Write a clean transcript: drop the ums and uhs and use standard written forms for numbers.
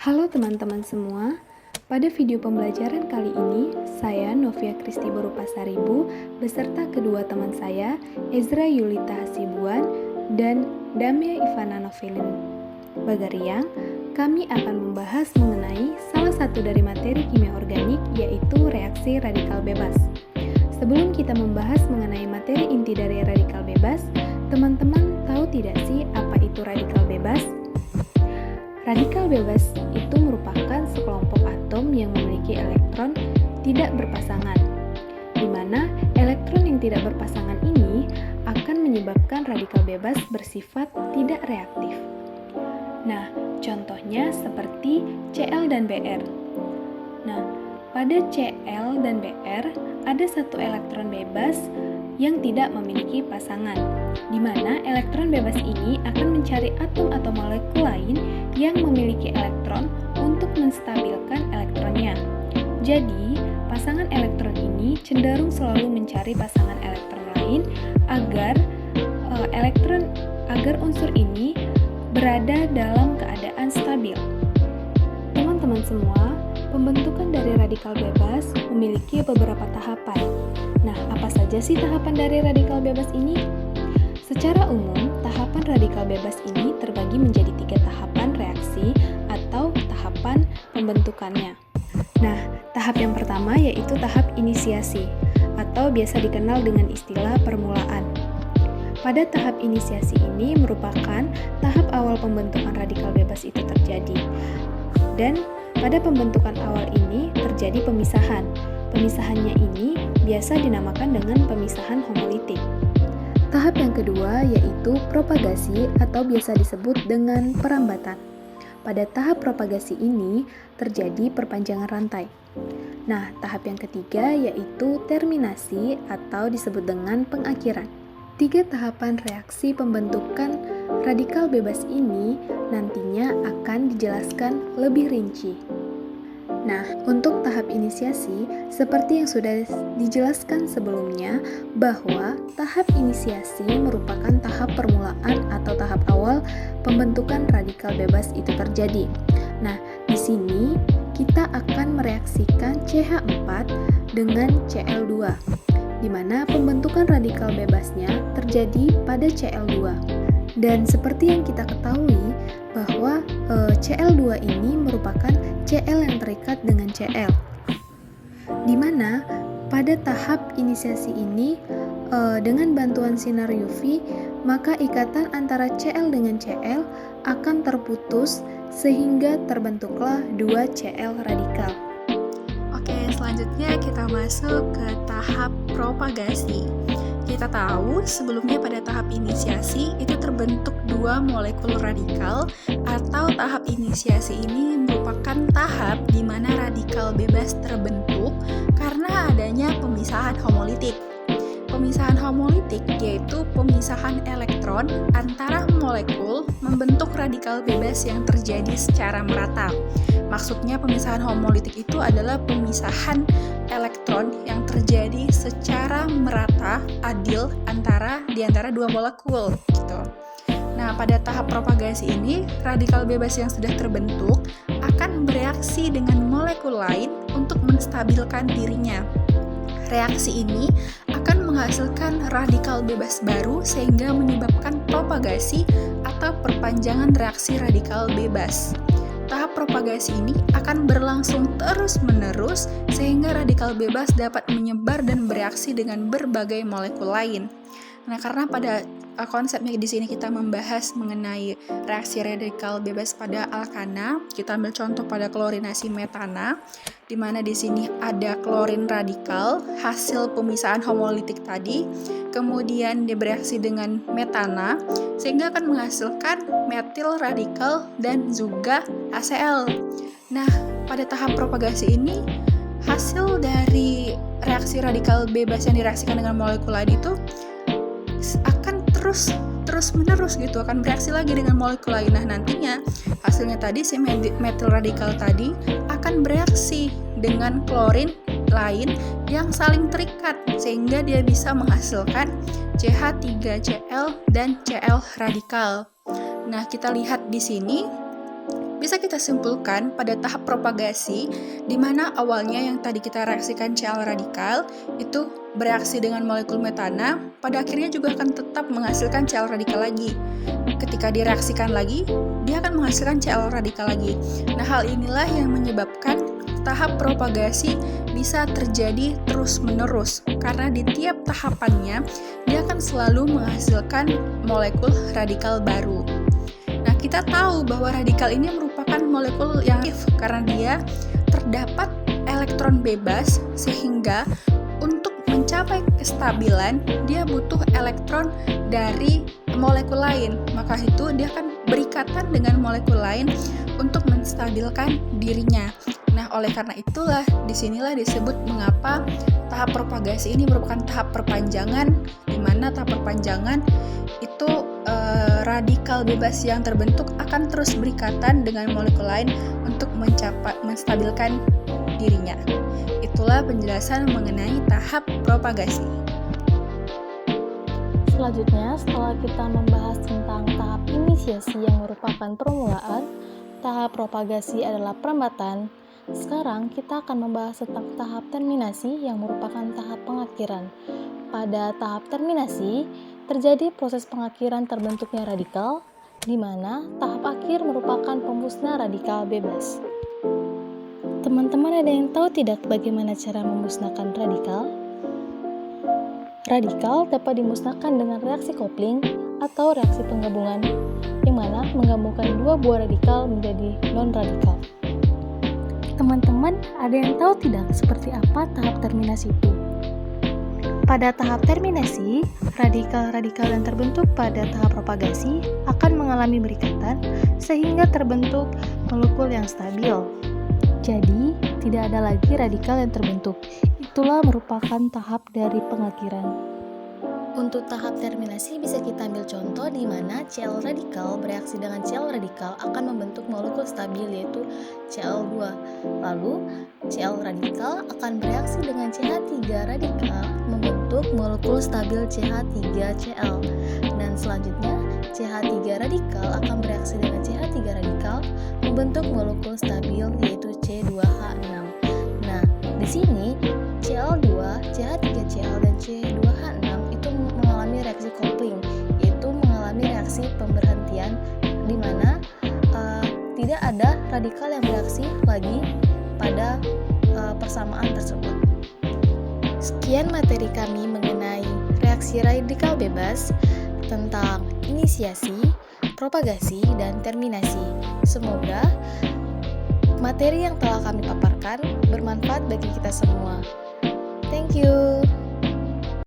Halo teman-teman semua, pada video pembelajaran kali ini, saya Novia Kristi Berupasaribu beserta kedua teman saya, Ezra Yulita Hasibuan dan Damia Ivana Novelin Bagariang, kami akan membahas mengenai salah satu dari materi kimia organik, yaitu reaksi radikal bebas. Sebelum kita membahas mengenai materi inti dari radikal bebas, teman-teman tahu tidak sih apa itu radikal bebas? Radikal bebas itu merupakan sekelompok atom yang memiliki elektron tidak berpasangan, di mana elektron yang tidak berpasangan ini akan menyebabkan radikal bebas bersifat tidak reaktif. Nah, contohnya seperti Cl dan Br. Nah, pada Cl dan Br ada satu elektron bebas yang tidak memiliki pasangan, di mana elektron bebas ini akan mencari atom atau molekul lain yang memiliki elektron untuk menstabilkan elektronnya. Jadi, pasangan elektron ini cenderung selalu mencari pasangan elektron lain agar unsur ini berada dalam keadaan stabil. Teman-teman semua, pembentukan dari radikal bebas memiliki beberapa tahapan. Nah, apa saja sih tahapan dari radikal bebas ini? Secara umum, tahapan radikal bebas ini terbagi menjadi 3 tahapan reaksi atau tahapan pembentukannya. Nah, tahap yang pertama yaitu tahap inisiasi atau biasa dikenal dengan istilah permulaan. Pada tahap inisiasi ini merupakan tahap awal pembentukan radikal bebas itu terjadi. Dan pada pembentukan awal ini terjadi pemisahan. Pemisahannya ini biasa dinamakan dengan pemisahan homolitik. Tahap yang kedua yaitu propagasi atau biasa disebut dengan perambatan. Pada tahap propagasi ini terjadi perpanjangan rantai. Nah, tahap yang ketiga yaitu terminasi atau disebut dengan pengakhiran. 3 tahapan reaksi pembentukan radikal bebas ini nantinya akan dijelaskan lebih rinci. Nah, untuk tahap inisiasi, seperti yang sudah dijelaskan sebelumnya, bahwa tahap inisiasi merupakan tahap permulaan atau tahap awal pembentukan radikal bebas itu terjadi. Nah, di sini kita akan mereaksikan CH4 dengan Cl2, di mana pembentukan radikal bebasnya terjadi pada Cl2. Dan seperti yang kita ketahui bahwa Cl2 ini merupakan Cl yang terikat dengan Cl, di mana pada tahap inisiasi ini dengan bantuan sinar UV maka ikatan antara Cl dengan Cl akan terputus sehingga terbentuklah 2 Cl radikal. Oke, selanjutnya kita masuk ke tahap propagasi. Kita tahu sebelumnya pada tahap inisiasi itu terbentuk 2 molekul radikal, atau tahap inisiasi ini merupakan tahap di mana radikal bebas terbentuk karena adanya pemisahan homolitik. Pemisahan homolitik yaitu pemisahan elektron antara molekul membentuk radikal bebas yang terjadi secara merata. Maksudnya pemisahan homolitik itu adalah pemisahan elektron yang terjadi secara merata, adil di antara 2 molekul gitu. Nah, pada tahap propagasi ini, radikal bebas yang sudah terbentuk akan bereaksi dengan molekul lain untuk menstabilkan dirinya. Reaksi ini akan menghasilkan radikal bebas baru sehingga menyebabkan propagasi atau perpanjangan reaksi radikal bebas. Tahap propagasi ini akan berlangsung terus-menerus sehingga radikal bebas dapat menyebar dan bereaksi dengan berbagai molekul lain. Nah, karena pada konsepnya di sini kita membahas mengenai reaksi radikal bebas pada alkana, kita ambil contoh pada klorinasi metana, di mana di sini ada klorin radikal hasil pemisahan homolitik tadi, kemudian dia bereaksi dengan metana sehingga akan menghasilkan metil radikal dan juga HCl. Nah, pada tahap propagasi ini hasil dari reaksi radikal bebas yang direaksikan dengan molekul lain itu akan terus-menerus gitu, akan bereaksi lagi dengan molekul lain. Nah, nantinya hasilnya tadi si metil radikal tadi akan bereaksi dengan klorin lain yang saling terikat sehingga dia bisa menghasilkan CH3Cl dan Cl radikal. Nah, kita lihat di sini bisa kita simpulkan pada tahap propagasi, di mana awalnya yang tadi kita reaksikan Cl radikal itu bereaksi dengan molekul metana, pada akhirnya juga akan tetap menghasilkan Cl radikal lagi. Ketika direaksikan lagi, dia akan menghasilkan Cl radikal lagi. Nah, hal inilah yang menyebabkan tahap propagasi bisa terjadi terus-menerus, karena di tiap tahapannya dia akan selalu menghasilkan molekul radikal baru. Nah, kita tahu bahwa radikal ini merupakan molekul yang aktif karena dia terdapat elektron bebas, sehingga untuk mencapai kestabilan dia butuh elektron dari molekul lain. Maka itu dia akan berikatan dengan molekul lain untuk menstabilkan dirinya. Nah, oleh karena itulah disinilah disebut mengapa tahap propagasi ini merupakan tahap perpanjangan, di mana tahap perpanjangan itu radikal bebas yang terbentuk akan terus berikatan dengan molekul lain untuk menstabilkan dirinya. Itulah penjelasan mengenai tahap propagasi. Selanjutnya, setelah kita membahas tentang tahap inisiasi yang merupakan permulaan, tahap propagasi adalah perempatan. Sekarang kita akan membahas tentang tahap terminasi yang merupakan tahap pengakhiran. Pada tahap terminasi, terjadi proses pengakhiran terbentuknya radikal, di mana tahap akhir merupakan pemusnah radikal bebas. Teman-teman ada yang tahu tidak bagaimana cara memusnahkan radikal? Radikal dapat dimusnahkan dengan reaksi kopling atau reaksi penggabungan, yang mana menggabungkan dua buah radikal menjadi non-radikal. Teman-teman ada yang tahu tidak seperti apa tahap terminasi itu? Pada tahap terminasi, radikal-radikal yang terbentuk pada tahap propagasi akan mengalami berikatan sehingga terbentuk molekul yang stabil. Jadi, tidak ada lagi radikal yang terbentuk. Itulah merupakan tahap dari pengakhiran. Untuk tahap terminasi bisa kita ambil contoh di mana Cl radikal bereaksi dengan Cl radikal akan membentuk molekul stabil yaitu Cl2. Lalu Cl radikal akan bereaksi dengan CH3 radikal membentuk molekul stabil CH3Cl. Dan selanjutnya CH3 radikal akan bereaksi dengan CH3 radikal membentuk molekul stabil yaitu C2H6. Nah, di sini Cl2, CH3Cl dan C2H6 itu mengalami reaksi kopling, yaitu mengalami reaksi pemberhentian di mana tidak ada radikal yang bereaksi lagi pada persamaan tersebut. Sekian materi kami mengenai reaksi radikal bebas tentang inisiasi, propagasi, dan terminasi. Semoga materi yang telah kami paparkan bermanfaat bagi kita semua.